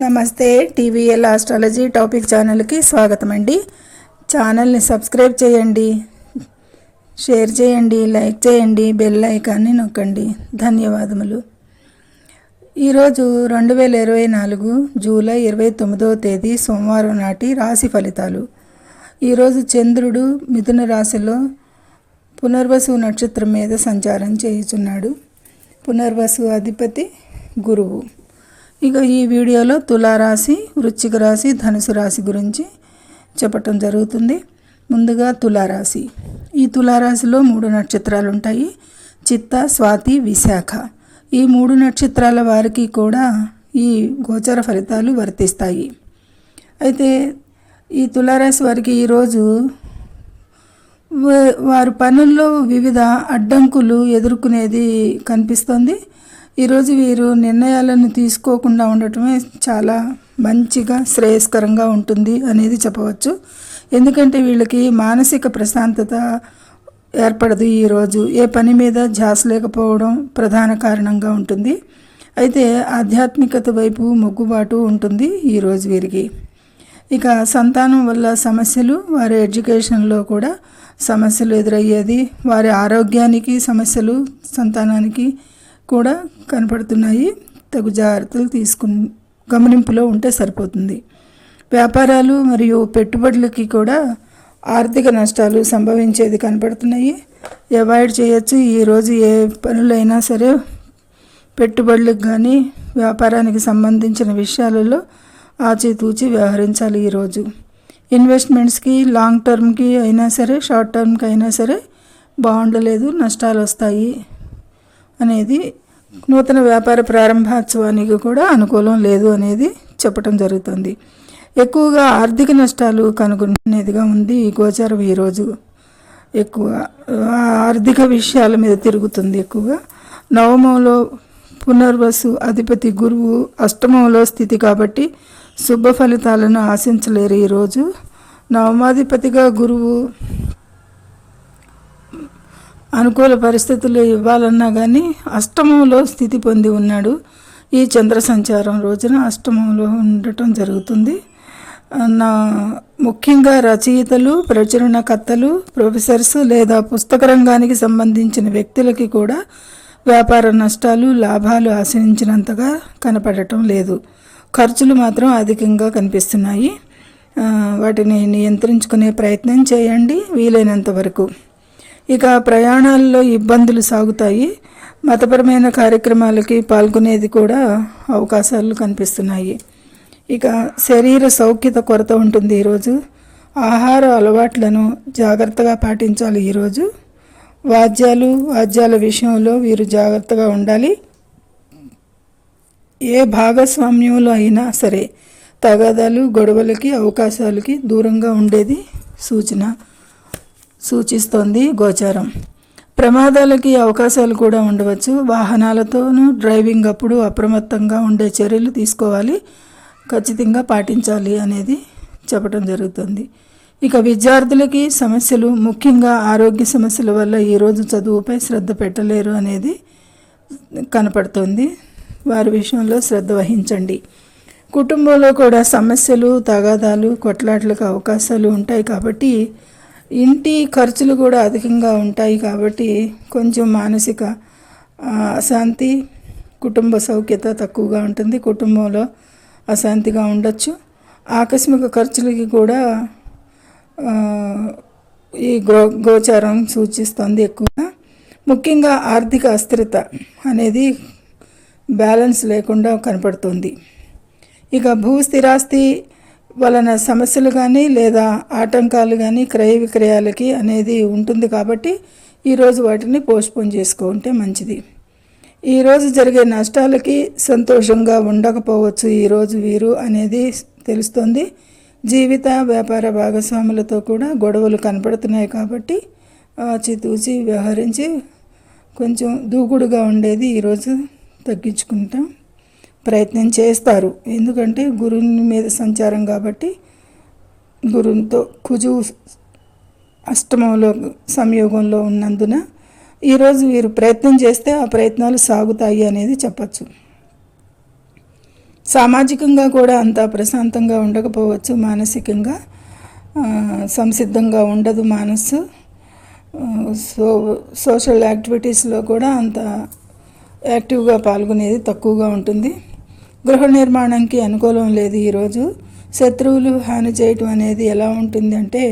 నమస్తే. TVL astrology topic ఛానల్కి స్వాగతం అండి. ఛానల్ని సబ్స్క్రైబ్ చేయండి, షేర్ చేయండి, లైక్ చేయండి, బెల్ ఐకాన్ని నొక్కండి. ధన్యవాదములు. ఈరోజు 2024 జూలై 29వ తేదీ సోమవారం నాటి రాశి ఫలితాలు. ఈరోజు చంద్రుడు మిథున రాశిలో పునర్వసు నక్షత్రం మీద సంచారం చేయుచున్నాడు. పునర్వసు అధిపతి గురువు. ఇక ఈ వీడియోలో తులారాశి, వృశ్చిక రాశి, ధనుసు రాశి గురించి చెప్పటం జరుగుతుంది. ముందుగా తులారాశి. ఈ తులారాశిలో 3 నక్షత్రాలు ఉంటాయి: చిత్త, స్వాతి, విశాఖ. ఈ 3 నక్షత్రాల వారికి కూడా ఈ గోచర ఫలితాలు వర్తిస్తాయి. అయితే ఈ తులారాశి వారికి ఈరోజు వారి పనుల్లో వివిధ అడ్డంకులు ఎదుర్కొనేది కనిపిస్తుంది. ఈరోజు వీరు నిర్ణయాలను తీసుకోకుండా ఉండటమే చాలా మంచిగా శ్రేయస్కరంగా ఉంటుంది అనేది చెప్పవచ్చు. ఎందుకంటే వీళ్ళకి మానసిక ప్రశాంతత ఏర్పడదు. ఈరోజు ఏ పని మీద ధ్యాస లేకపోవడం ప్రధాన కారణంగా ఉంటుంది. అయితే ఆధ్యాత్మికత వైపు మొగ్గుబాటు ఉంటుంది ఈరోజు వీరికి. ఇక సంతానం వల్ల సమస్యలు, వారి ఎడ్యుకేషన్లో కూడా సమస్యలు ఎదురయ్యేది, వారి ఆరోగ్యానికి సమస్యలు సంతానానికి కూడా కనపడుతున్నాయి. తగు జాగ్రత్తలు గమనింపులో ఉంటే సరిపోతుంది. వ్యాపారాలు మరియు పెట్టుబడులకి కూడా ఆర్థిక నష్టాలు సంభవించేది కనపడుతున్నాయి. అవాయిడ్ చేయొచ్చు. ఈరోజు ఏ పనులైనా సరే పెట్టుబడులకు కానీ వ్యాపారానికి సంబంధించిన విషయాలలో ఆచితూచి వ్యవహరించాలి. ఈరోజు ఇన్వెస్ట్మెంట్స్కి లాంగ్ టర్మ్కి అయినా సరే షార్ట్ టర్మ్కి అయినా సరే బాగుండలేదు, నష్టాలు వస్తాయి అనేది. నూతన వ్యాపార ప్రారంభోత్సవానికి కూడా అనుకూలం లేదు అనేది చెప్పటం జరుగుతుంది. ఎక్కువగా ఆర్థిక నష్టాలు కనుగొనేదిగా ఉంది ఈ గోచారం. ఈరోజు ఎక్కువ ఆర్థిక విషయాల మీద తిరుగుతుంది. ఎక్కువగా నవమంలో పునర్వసు అధిపతి గురువు అష్టమంలో స్థితి కాబట్టి శుభ ఫలితాలను ఆశించలేరు. ఈరోజు నవమాధిపతిగా గురువు అనుకూల పరిస్థితులు ఇవ్వాలన్నా కానీ అష్టమంలో స్థితి పొంది ఉన్నాడు. ఈ చంద్ర సంచారం రోజున అష్టమంలో ఉండటం జరుగుతుంది. ముఖ్యంగా రచయితలు, ప్రచురణకర్తలు, ప్రొఫెసర్స్ లేదా పుస్తక రంగానికి సంబంధించిన వ్యక్తులకి కూడా వ్యాపార నష్టాలు, లాభాలు ఆశించినంతగా కనపడటం లేదు. ఖర్చులు మాత్రం అధికంగా కనిపిస్తున్నాయి. వాటిని నియంత్రించుకునే ప్రయత్నం చేయండి వీలైనంత వరకు. ఇక ప్రయాణాల్లో ఇబ్బందులు సాగుతాయి. మతపరమైన కార్యక్రమాలకి పాల్గొనేది కూడా అవకాశాలు కనిపిస్తున్నాయి. ఇక శరీర సౌఖ్యత కొరత ఉంటుంది. ఈరోజు ఆహార అలవాట్లను జాగ్రత్తగా పాటించాలి. ఈరోజు వాద్యాల విషయంలో వీరు జాగ్రత్తగా ఉండాలి. ఏ భాగస్వామ్యంలో అయినా సరే తగాదాలు, గొడవలకి, అవకాశాలకి దూరంగా ఉండేది సూచిస్తోంది గోచారం. ప్రమాదాలకి అవకాశాలు కూడా ఉండవచ్చు. వాహనాలతోనూ డ్రైవింగ్ అప్పుడు అప్రమత్తంగా ఉండే చర్యలు తీసుకోవాలి, ఖచ్చితంగా పాటించాలి అనేది చెప్పడం జరుగుతుంది. ఇక విద్యార్థులకి సమస్యలు, ముఖ్యంగా ఆరోగ్య సమస్యల వల్ల ఈరోజు చదువుపై శ్రద్ధ పెట్టలేరు అనేది కనపడుతుంది. వారి విషయంలో శ్రద్ధ వహించండి. కుటుంబంలో కూడా సమస్యలు, తగాదాలు, కొట్లాట్లకు అవకాశాలు ఉంటాయి కాబట్టి ఇంటి ఖర్చులు కూడా అధికంగా ఉంటాయి కాబట్టి కొంచెం మానసిక అశాంతి, కుటుంబ సౌఖ్యత తక్కువగా ఉంటుంది. కుటుంబంలో అశాంతిగా ఉండొచ్చు. ఆకస్మిక ఖర్చులకి కూడా ఈ గోచారం సూచిస్తుంది ఎక్కువగా. ముఖ్యంగా ఆర్థిక అస్థిరత అనేది బ్యాలెన్స్ లేకుండా కనపడుతుంది. ఇక భూస్థిరాస్తి వలన సమస్యలు కానీ లేదా ఆటంకాలు కానీ క్రయ విక్రయాలకి అనేది ఉంటుంది కాబట్టి ఈరోజు వాటిని పోస్ట్పోన్ చేసుకుంటే మంచిది. ఈరోజు జరిగే నష్టాలకి సంతోషంగా ఉండకపోవచ్చు ఈరోజు వీరు అనేది తెలుస్తుంది. జీవిత వ్యాపార భాగస్వాములతో కూడా గొడవలు కనపడుతున్నాయి కాబట్టి ఆచితూచి వ్యవహరించి కొంచెం దూకుడుగా ఉండేది ఈరోజు తగ్గించుకుంటాం ప్రయత్నం చేస్తారు. ఎందుకంటే గురుని మీద సంచారం కాబట్టి గురువుతో కుజు అష్టమంలో సంయోగంలో ఉన్నందున ఈరోజు వీరు ప్రయత్నం చేస్తే ఆ ప్రయత్నాలు సాగుతాయి అనేది చెప్పచ్చు. సామాజికంగా కూడా అంత ప్రశాంతంగా ఉండకపోవచ్చు, మానసికంగా సంసిద్ధంగా ఉండదు మనస్సు. సోషల్ యాక్టివిటీస్లో కూడా అంత యాక్టివ్గా పాల్గొనేది తక్కువగా ఉంటుంది. గృహ నిర్మాణంకి అనుకూలం లేదు ఈరోజు. శత్రువులు హాని చేయటం అనేది ఎలా ఉంటుంది అంటే,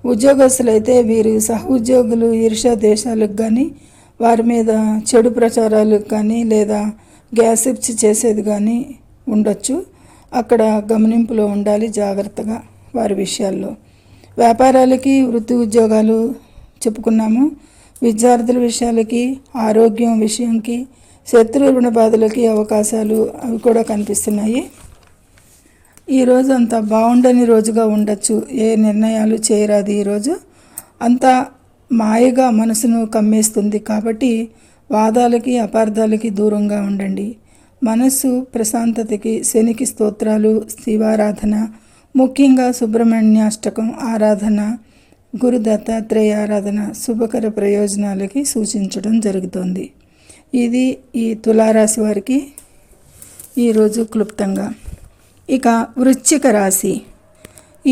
ఉద్యోగస్తులైతే వీరు సహ ఉద్యోగులు ఈర్ష్యా దేశాలకు కానీ వారి మీద చెడు ప్రచారాలకు కానీ లేదా గ్యాసిప్స్ చేసేది కానీ ఉండొచ్చు. అక్కడ గమనింపులో ఉండాలి జాగ్రత్తగా వారి విషయాల్లో. వ్యాపారాలకి, వృత్తి ఉద్యోగాలు చెప్పుకున్నాము. విద్యార్థుల విషయాలకి, ఆరోగ్యం విషయంకి, శత్రు రుణ బాధలకి అవకాశాలు అవి కూడా కనిపిస్తున్నాయి. ఈరోజు అంత బాగుండని రోజుగా ఉండొచ్చు. ఏ నిర్ణయాలు చేయరాదు ఈరోజు. అంతా మాయగా మనసును కమ్మేస్తుంది. కాబట్టి వాదాలకి, అపార్థాలకి దూరంగా ఉండండి. మనస్సు ప్రశాంతతకి శనికి స్తోత్రాలు, శివారాధన, ముఖ్యంగా సుబ్రహ్మణ్యాష్టకం ఆరాధన, గురు దత్తాత్రేయ ఆరాధన శుభకర ప్రయోజనాలకి సూచించడం జరుగుతుంది. ఇది ఈ తులారాశి వారికి ఈరోజు క్లుప్తంగా. ఇక వృశ్చిక రాశి.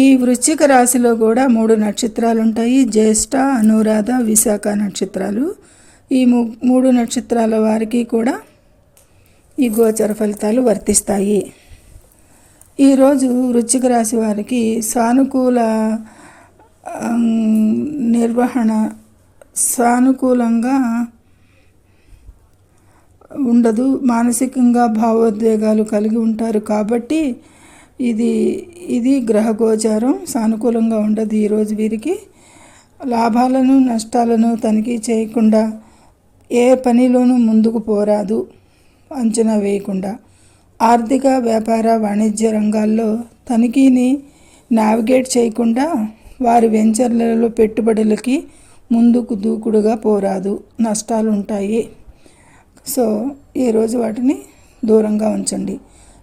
ఈ వృశ్చిక రాశిలో కూడా 3 నక్షత్రాలు ఉంటాయి. జ్యేష్ఠ, అనురాధ, విశాఖ నక్షత్రాలు. ఈ 3 నక్షత్రాల వారికి కూడా ఈ గోచర ఫలితాలు వర్తిస్తాయి. ఈరోజు వృశ్చిక రాశి వారికి సానుకూల నిర్వహణ సానుకూలంగా ఉండదు. మానసికంగా భావోద్వేగాలు కలిగి ఉంటారు. కాబట్టి ఇది గ్రహ గోచారం సానుకూలంగా ఉండదు ఈరోజు వీరికి. లాభాలను నష్టాలను తనిఖీ చేయకుండా ఏ పనిలోనూ ముందుకు పోరాదు, అంచనా వేయకుండా. ఆర్థిక, వ్యాపార, వాణిజ్య రంగాల్లో తనిఖీని నావిగేట్ చేయకుండా వారి వెంచర్లలో పెట్టుబడులకి ముందుకు దూకుడుగా పోరాదు, నష్టాలు ఉంటాయి. సో ఈరోజు వాటిని దూరంగా ఉంచండి.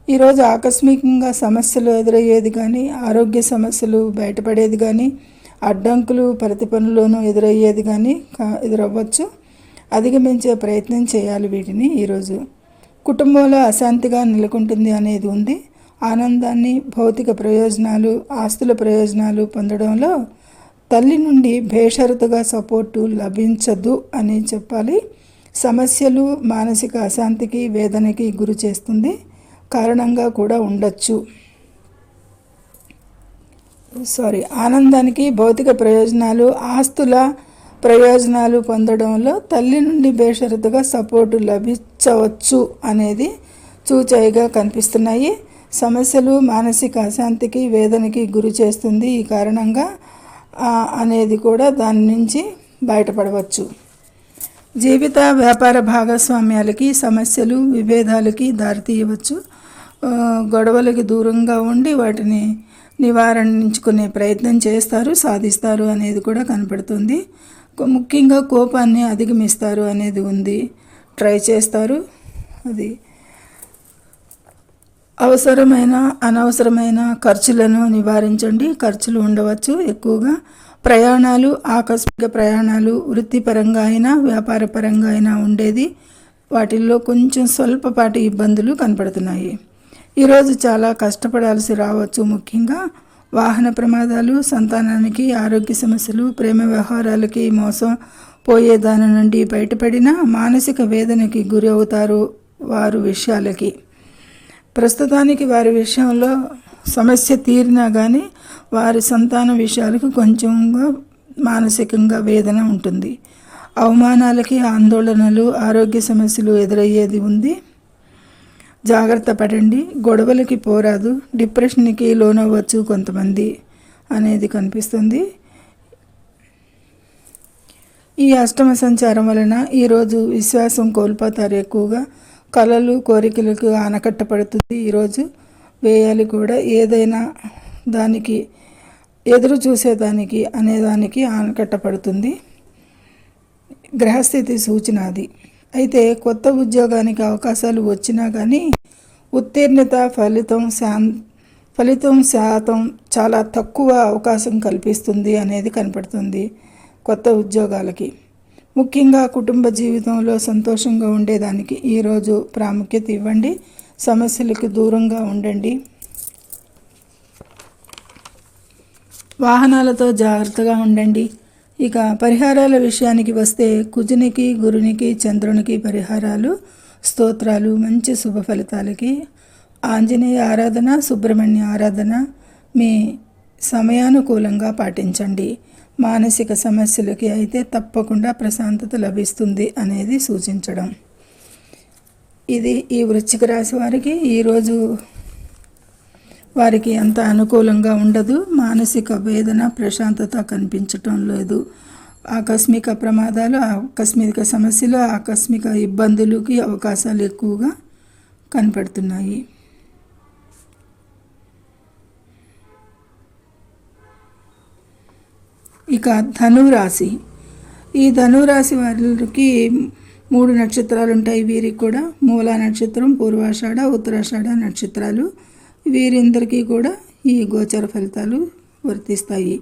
ఈరోజు ఆకస్మికంగా సమస్యలు ఎదురయ్యేది కానీ, ఆరోగ్య సమస్యలు బయటపడేది కానీ, అడ్డంకులు ప్రతి పనుల్లోనూ ఎదురయ్యేది కానీ ఎదురవ్వచ్చు. అధిగమించే ప్రయత్నం చేయాలి వీటిని. ఈరోజు కుటుంబంలో అశాంతిగా నెలకొంటుంది అనేది ఉంది. ఆనందాన్ని, భౌతిక ప్రయోజనాలు, ఆస్తుల ప్రయోజనాలు పొందడంలో తల్లి నుండి బేషరతుగా సపోర్టు లభించదు అని చెప్పాలి. సమస్యలు మానసిక అశాంతికి, వేదనకి గురి చేస్తుంది కారణంగా కూడా ఉండొచ్చు. ఆనందానికి, భౌతిక ప్రయోజనాలు, ఆస్తుల ప్రయోజనాలు పొందడంలో తల్లి నుండి బేషరతుగా సపోర్టు లభించవచ్చు అనేది సూచనగా కనిపిస్తున్నాయి. సమస్యలు మానసిక అశాంతికి, వేదనకి గురి చేస్తుంది ఈ కారణంగా అనేది కూడా దాని నుంచి బయటపడవచ్చు. జీవిత వ్యాపార భాగస్వామ్యాలకి సమస్యలు, విభేదాలకి దారితీయవచ్చు. గొడవలకి దూరంగా ఉండి వాటిని నివారించుకునే ప్రయత్నం చేస్తారు, సాధిస్తారు అనేది కూడా కనపడుతుంది. ముఖ్యంగా కోపాన్ని అధిగమిస్తారు అనేది ఉంది. ట్రై చేస్తారు. అది అవసరమైన అనవసరమైన ఖర్చులను నివారించండి. ఖర్చులు ఉండవచ్చు ఎక్కువగా. ప్రయాణాలు, ఆకస్మిక ప్రయాణాలు వృత్తిపరంగా అయినా వ్యాపారపరంగా అయినా ఉండేది. వాటిల్లో కొంచెం స్వల్పపాటి ఇబ్బందులు కనపడుతున్నాయి. ఈరోజు చాలా కష్టపడాల్సి రావచ్చు. ముఖ్యంగా వాహన ప్రమాదాలు, సంతానానికి ఆరోగ్య సమస్యలు, ప్రేమ వ్యవహారాలకి మోసం పోయే దాని నుండి బయటపడిన మానసిక వేదనకి గురి అవుతారు వారు విషయాలకి. ప్రస్తుతానికి వారి విషయంలో సమస్య తీరినా కానీ వారి సంతాన విషయాలకు కొంచెంగా మానసికంగా వేదన ఉంటుంది. అవమానాలకి, ఆందోళనలు, ఆరోగ్య సమస్యలు ఎదురయ్యేది ఉంది. జాగ్రత్త పడండి. గొడవలకి పోరాదు. డిప్రెషన్కి లోనవ్వచ్చు కొంతమంది అనేది కనిపిస్తుంది. ఈ అష్టమ సంచారం వలన ఈరోజు విశ్వాసం కోల్పోతారు ఎక్కువగా. కలలు, కోరికలకు ఆనకట్ట పడుతుంది. ఈరోజు వేయాలి కూడా. ఏదైనా దానికి ఎదురు చూసేదానికి అనేదానికి ఆనకట్ట పడుతుంది. గ్రహస్థితి సూచన అది. అయితే కొత్త ఉద్యోగానికి అవకాశాలు వచ్చినా కానీ ఉత్తీర్ణత ఫలితం శాతం చాలా తక్కువ అవకాశం కల్పిస్తుంది అనేది కనపడుతుంది కొత్త ఉద్యోగాలకి. ముఖ్యంగా కుటుంబ జీవితంలో సంతోషంగా ఉండేదానికి ఈరోజు ప్రాముఖ్యత ఇవ్వండి. సమస్యలకు దూరంగా ఉండండి. వాహనాలతో జాగ్రత్తగా ఉండండి. ఇక పరిహారాల విషయానికి వస్తే కుజునికి, గురునికి, చంద్రునికి పరిహారాలు, స్తోత్రాలు మంచి శుభ ఫలితాలకి ఆంజనేయ ఆరాధన, సుబ్రహ్మణ్య ఆరాధన మీ సమయానుకూలంగా పాటించండి. మానసిక సమస్యలకి అయితే తప్పకుండా ప్రశాంతత లభిస్తుంది అనేది సూచించడం. ఇది ఈ వృశ్చిక రాశి వారికి ఈరోజు వారికి అంత అనుకూలంగా ఉండదు. మానసిక వేదన, ప్రశాంతత కనిపించటం లేదు. ఆకస్మిక ప్రమాదాలు, ఆకస్మిక సమస్యలు, ఆకస్మిక ఇబ్బందులకి అవకాశాలు ఎక్కువగా కనపడుతున్నాయి. ఇక ధనురాశి. ఈ ధనురాశి వారికి 3 నక్షత్రాలు ఉంటాయి. వీరికి కూడా మూలా నక్షత్రం, పూర్వాషాఢ, ఉత్తరాషాఢ నక్షత్రాలు. వీరందరికీ కూడా ఈ గోచర ఫలితాలు వర్తిస్తాయి.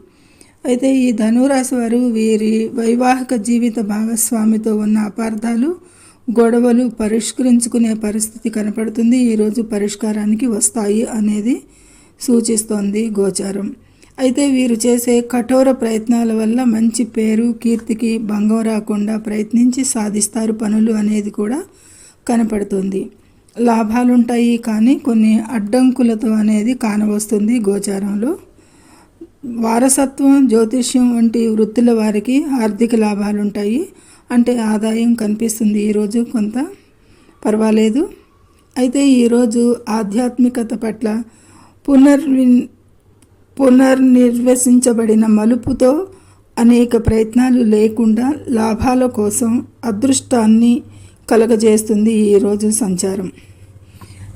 అయితే ఈ ధనురాశి వారు వీరి వైవాహిక జీవిత భాగస్వామితో ఉన్న అపార్థాలు, గొడవలు పరిష్కరించుకునే పరిస్థితి కనపడుతుంది. ఈరోజు పరిష్కారానికి వస్తాయి అనేది సూచిస్తోంది గోచారం. అయితే వీరు చేసే కఠోర ప్రయత్నాల వల్ల మంచి పేరు, కీర్తికి భంగం రాకుండా ప్రయత్నించి సాధిస్తారు పనులు అనేది కూడా కనపడుతుంది. లాభాలుంటాయి, కానీ కొన్ని అడ్డంకులతో అనేది కానవస్తుంది గోచారంలో. వారసత్వం, జ్యోతిష్యం వంటి వృత్తుల వారికి ఆర్థిక లాభాలుంటాయి. అంటే ఆదాయం కనిపిస్తుంది ఈరోజు కొంత పర్వాలేదు. అయితే ఈరోజు ఆధ్యాత్మికత పట్ల పునర్నిర్వచించబడిన మలుపుతో అనేక ప్రయత్నాలు లేకుండా లాభాల కోసం అదృష్టాన్ని కలగజేస్తుంది ఈరోజు సంచారం.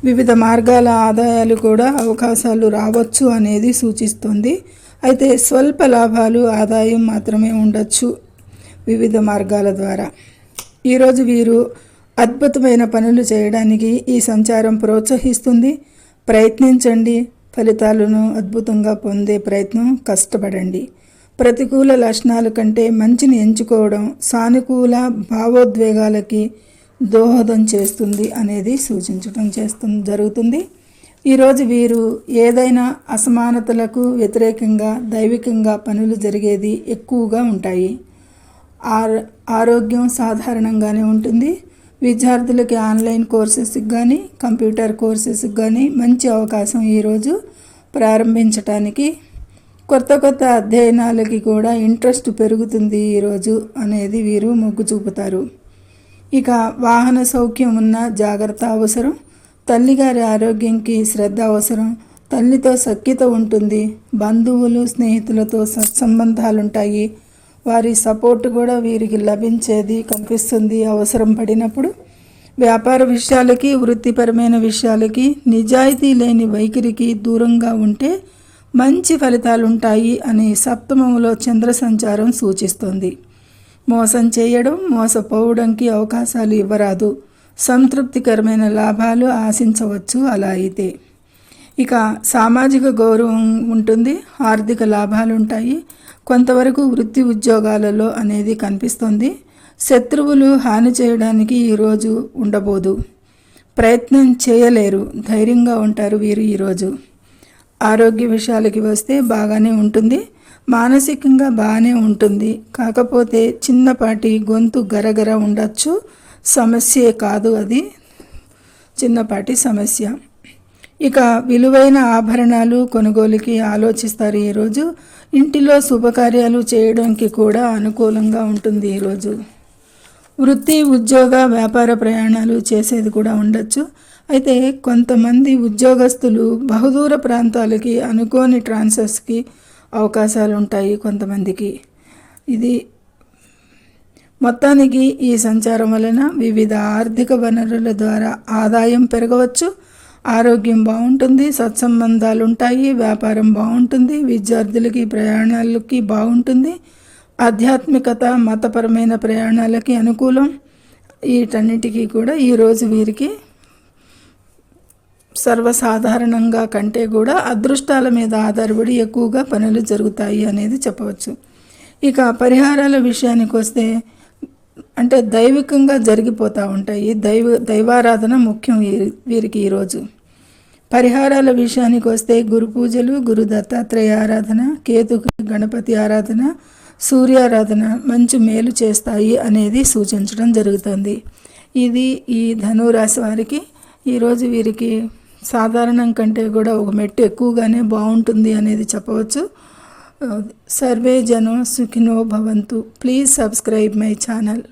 వివిధ మార్గాల ఆదాయాలు కూడా అవకాశాలు రావచ్చు అనేది సూచిస్తుంది. అయితే స్వల్ప లాభాలు, ఆదాయం మాత్రమే ఉండొచ్చు వివిధ మార్గాల ద్వారా. ఈరోజు వీరు అద్భుతమైన పనులు చేయడానికి ఈ సంచారం ప్రోత్సహిస్తుంది. ప్రయత్నించండి, ఫలితాలను అద్భుతంగా పొందే ప్రయత్నం కష్టపడండి. ప్రతికూల లక్షణాల కంటే మంచిని ఎంచుకోవడం సానుకూల భావోద్వేగాలకి దోహదం చేస్తుంది అనేది సూచించడం జరుగుతుంది. ఈరోజు వీరు ఏదైనా అసమానతలకు వ్యతిరేకంగా దైవికంగా పనులు జరిగేది ఎక్కువగా ఉంటాయి. ఆరోగ్యం సాధారణంగానే ఉంటుంది. విద్యార్థులకి ఆన్లైన్ కోర్సెస్కి కానీ, కంప్యూటర్ కోర్సెస్కి కానీ మంచి అవకాశం ఈరోజు ప్రారంభించటానికి. కొత్త అధ్యయనాలకి కూడా ఇంట్రెస్ట్ పెరుగుతుంది ఈరోజు అనేది వీరు మొగ్గు చూపుతారు. ఇక వాహన సౌఖ్యం ఉన్న జాగ్రత్త అవసరం. తల్లిగారి ఆరోగ్యంకి శ్రద్ధ అవసరం. తల్లితో సఖ్యత ఉంటుంది. బంధువులు, స్నేహితులతో సత్సంబంధాలుంటాయి. వారి సపోర్ట్ కూడా వీరికి లభించేది కనిపిస్తుంది అవసరం పడినప్పుడు. వ్యాపార విషయాలకి, వృత్తిపరమైన విషయాలకి నిజాయితీ లేని వైఖరికి దూరంగా ఉంటే మంచి ఫలితాలుంటాయి అని సప్తమంలో చంద్ర సంచారం సూచిస్తుంది. మోసం చేయడం, మోసపోవడంకి అవకాశాలు ఇవ్వరాదు. సంతృప్తికరమైన లాభాలు ఆశించవచ్చు అలా అయితే. ఇక సామాజిక గౌరవం ఉంటుంది. ఆర్థిక లాభాలు ఉంటాయి. కొంతవరకు వృత్తి ఉద్యోగాలలో అనేది కనిపిస్తుంది. శత్రువులు హాని చేయడానికి ఈరోజు ఉండబోదు. ప్రయత్నం చేయలేరు, ధైర్యంగా ఉంటారు వీరు ఈరోజు. ఆరోగ్య విషయాలకి వస్తే బాగానే ఉంటుంది. మానసికంగా బాగానే ఉంటుంది. కాకపోతే చిన్నపాటి గొంతు గరగర ఉండొచ్చు. సమస్యే కాదు, అది చిన్నపాటి సమస్య. ఇక విలువైన ఆభరణాలు కొనుగోలుకి ఆలోచిస్తారు ఈరోజు. ఇంటిలో శుభకార్యాలు చేయడానికి కూడా అనుకూలంగా ఉంటుంది ఈరోజు. వృత్తి, ఉద్యోగ, వ్యాపార ప్రయాణాలు చేసేది కూడా ఉండొచ్చు. అయితే కొంతమంది ఉద్యోగస్తులు బహుదూర ప్రాంతాలకి అనుకోని ట్రాన్స్ఫర్స్కి అవకాశాలు ఉంటాయి కొంతమందికి. ఇది మొత్తానికి ఈ సంచారం వలన వివిధ ఆర్థిక వనరుల ద్వారా ఆదాయం పెరగవచ్చు. ఆరోగ్యం బాగుంటుంది. సత్సంబంధాలు ఉంటాయి. వ్యాపారం బాగుంటుంది. విద్యార్థులకి ప్రయాణాలకి బాగుంటుంది. ఆధ్యాత్మికత, మతపరమైన ప్రయాణాలకి అనుకూలం. వీటన్నిటికీ కూడా ఈరోజు వీరికి సర్వసాధారణంగా కంటే కూడా అదృష్టాల మీద ఆధారపడి ఎక్కువగా పనులు జరుగుతాయి అనేది చెప్పవచ్చు. ఇక పరిహారాల విషయానికి వస్తే అంటే దైవికంగా జరిగిపోతూ ఉంటాయి. దైవారాధన ముఖ్యం వీరికి ఈరోజు. పరిహారాల విషయానికి వస్తే గురు పూజలు, గురు దత్తాత్రేయ ఆరాధన, కేతుకి గణపతి ఆరాధన, సూర్యారాధన మంచి మేలు చేస్తాయి అనేది సూచించడం జరుగుతుంది. ఇది ఈ ధనురాశి వారికి ఈరోజు వీరికి సాధారణం కంటే కూడా ఒక మెట్టు ఎక్కువగానే బాగుంటుంది అనేది చెప్పవచ్చు. సర్వే జనో సుఖినో భవంతు. Please subscribe my channel.